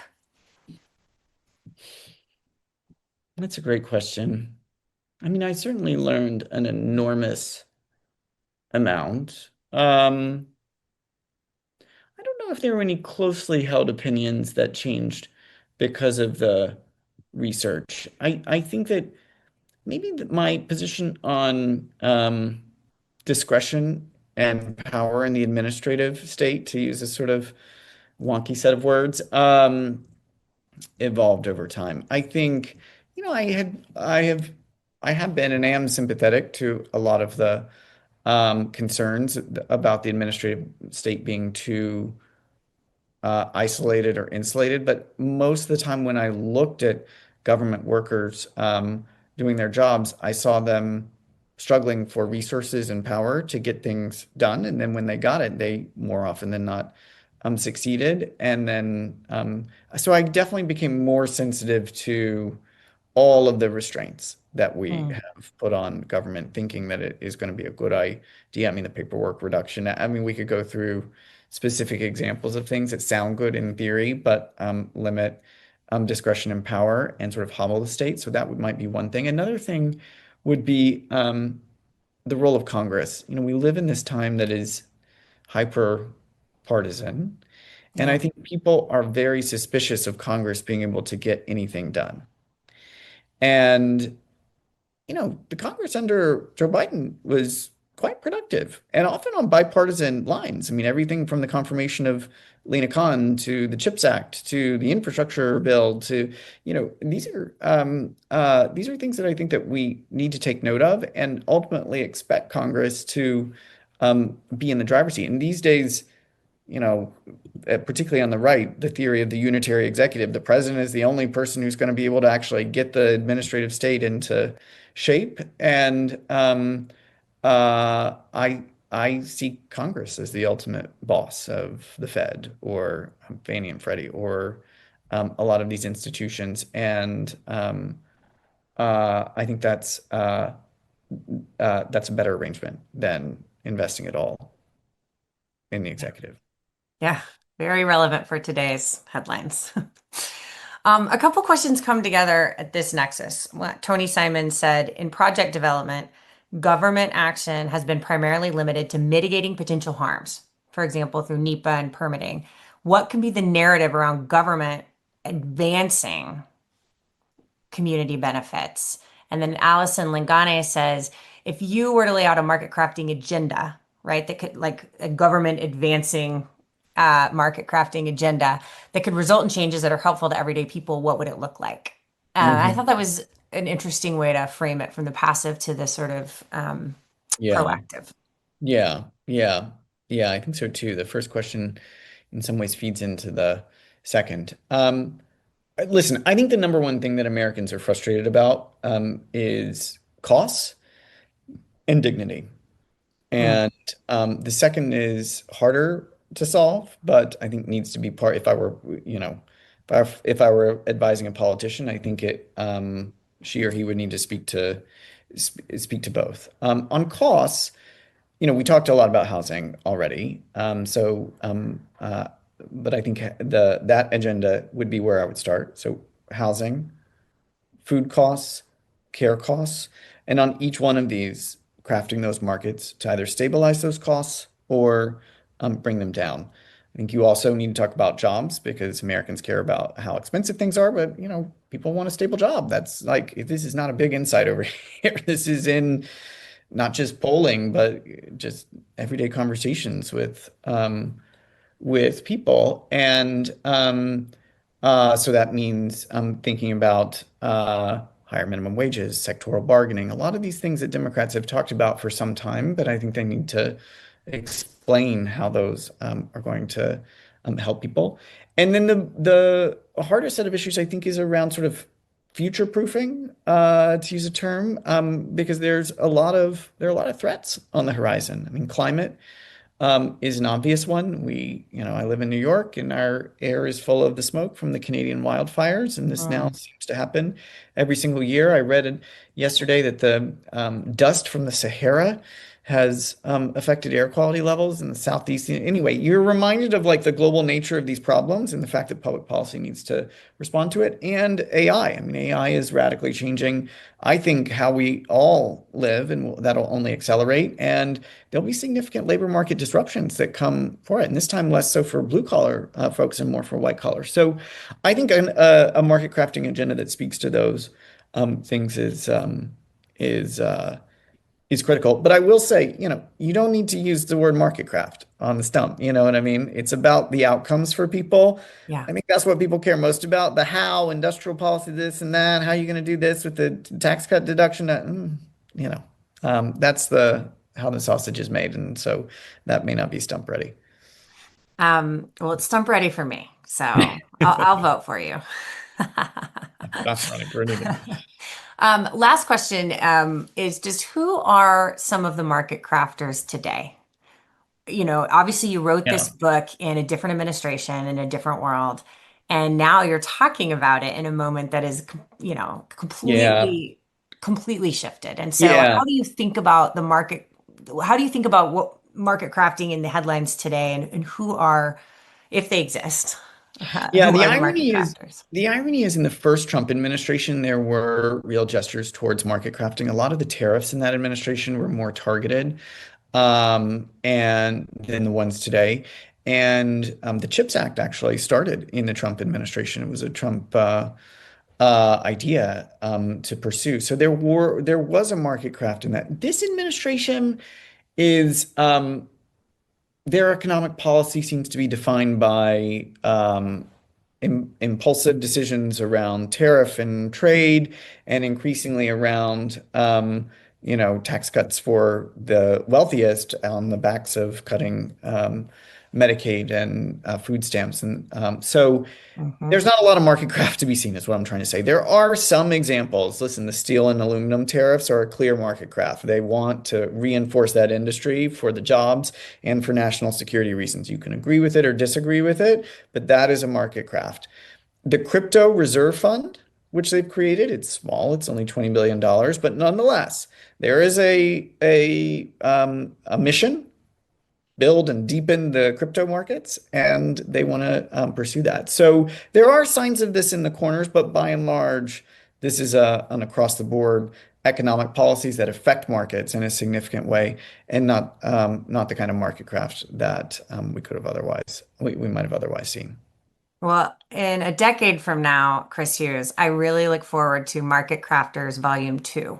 That's a great question. I mean, I certainly learned an enormous amount. I don't know if there were any closely held opinions that changed because of the research. I think that maybe my position on discretion and power in the administrative state, to use a sort of wonky set of words, evolved over time. I think, I have been and am sympathetic to a lot of the concerns about the administrative state being too isolated or insulated. But most of the time, when I looked at government workers doing their jobs, I saw them struggling for resources and power to get things done. And then when they got it, they more often than not succeeded. And then, so I definitely became more sensitive to all of the restraints that we Mm, have put on government, thinking that it is going to be a good idea. I mean, the paperwork reduction. I mean, we could go through specific examples of things that sound good in theory, but limit discretion and power and sort of hobble the state. So that might be one thing. Another thing would be the role of Congress. We live in this time that is hyper partisan, and I yeah. think people are very suspicious of Congress being able to get anything done. And the Congress under Joe Biden was quite productive and often on bipartisan lines. I mean, everything from the confirmation of Lena Khan to the CHIPS Act to the infrastructure bill to, these are things that I think that we need to take note of and ultimately expect Congress to be in the driver's seat. And these days, you know, particularly on the right, the theory of the unitary executive, the president is the only person who's going to be able to actually get the administrative state into shape. And I see Congress as the ultimate boss of the Fed or Fannie and Freddie or a lot of these institutions. And I think that's a better arrangement than investing it all in the executive. Yeah, very relevant for today's headlines. A couple questions come together at this nexus. What Tony Simon said in project development, government action has been primarily limited to mitigating potential harms, for example, through NEPA and permitting. What can be the narrative around government advancing community benefits? And then Allison Lingane says, if you were to lay out a market crafting agenda, right, that could like a government advancing market crafting agenda that could result in changes that are helpful to everyday people, what would it look like? I thought Mhm. that was an interesting way to frame it from the passive to the sort of Yeah. proactive. Yeah, yeah, yeah, I think so too. The first question in some ways feeds into the second. Listen, I think the number one thing that Americans are frustrated about is costs and dignity. Mm, And the second is harder to solve, but I think needs to be part. If I were, you know, if I were advising a politician, I think she or he would need to speak to both. On costs, we talked a lot about housing already. But I think that agenda would be where I would start. So housing, food costs, care costs, and on each one of these, crafting those markets to either stabilize those costs or bring them down. I think you also need to talk about jobs because Americans care about how expensive things are, but people want a stable job. That's like, this is not a big insight over here. This is in not just polling, but just everyday conversations with people. And so that means thinking about higher minimum wages, sectoral bargaining, a lot of these things that Democrats have talked about for some time, but I think they need to explain how those are going to help people. And then the harder set of issues, I think, is around sort of future proofing, to use a term, because there are a lot of threats on the horizon. I mean, climate is an obvious one. I live in New York and our air is full of the smoke from the Canadian wildfires, and this now mm, seems to happen every single year. I read yesterday that the dust from the Sahara has affected air quality levels in the southeast. Anyway, you're reminded of like the global nature of these problems and the fact that public policy needs to respond to it. And AI. I mean, AI is radically changing, I think, how we all live, and that'll only accelerate. And there'll be significant labor market disruptions that come for it. And this time, less so for blue collar folks and more for white collar. So I think a market crafting agenda that speaks to those things is uh, is critical. But I will say, you don't need to use the word market craft on the stump. You know what I mean? It's about the outcomes for people. yeah. I think that's what people care most about. The how, industrial policy, this and that. How are you going to do this with the tax cut deduction? You know, that's the how the sausage is made, and so that may not be stump ready. Well, it's stump ready for me, so I'll vote for you. That's running for anything. Last question is just who are some of the market crafters today? Obviously you wrote Yeah. this book in a different administration, in a different world, and now you're talking about it in a moment that is, Yeah. completely shifted. And so Yeah. how do you think about the market? How do you think about what market crafting in the headlines today and who are, if they exist, Yeah, who are the market crafters? the irony is in the first Trump administration, there were real gestures towards market crafting. A lot of the tariffs in that administration were more targeted and than the ones today. And the CHIPS Act actually started in the Trump administration. It was a Trump idea to pursue. So there was a market craft in that. This administration is their economic policy seems to be defined by impulsive decisions around tariff and trade, and increasingly around tax cuts for the wealthiest on the backs of cutting Medicaid and food stamps. And so Hmm. there's not a lot of market craft to be seen, is what I'm trying to say. There are some examples. Listen, the steel and aluminum tariffs are a clear market craft. They want to reinforce that industry for the jobs and for national security reasons. You can agree with it or disagree with it, but that is a market craft. The crypto reserve fund, which they've created, it's small, it's only $20 billion, but nonetheless, there is a mission build and deepen the crypto markets, and they want to pursue that. So there are signs of this in the corners, but by and large, this is an across the board economic policies that affect markets in a significant way, and not the kind of market craft that we might have otherwise seen. Well, in a decade from now, Chris Hughes, I really look forward to Market Crafters Volume 2.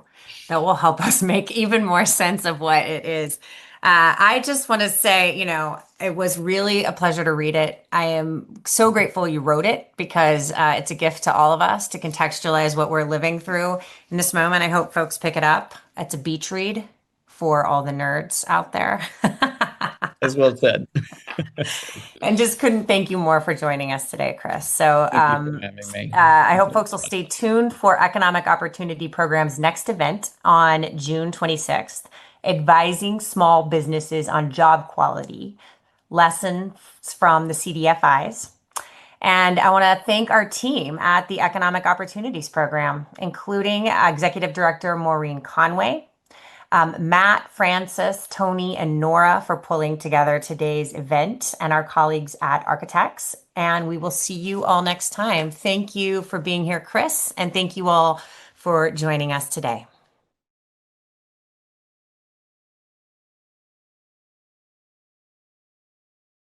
That will help us make even more sense of what it is. I just want to say, it was really a pleasure to read it. I am so grateful you wrote it because it's a gift to all of us to contextualize what we're living through in this moment. I hope folks pick it up. It's a beach read for all the nerds out there. As well said. And just couldn't thank you more for joining us today, Chris. So Thank you for having me. I hope folks will stay tuned for Economic Opportunity Program's next event on June 26th, Advising Small Businesses on Job Quality, Lessons from the CDFIs. And I want to thank our team at the Economic Opportunities Program, including Executive Director Maureen Conway, Matt, Francis, Tony, and Nora for pulling together today's event, and our colleagues at Architects. And we will see you all next time. Thank you for being here, Chris, and thank you all for joining us today.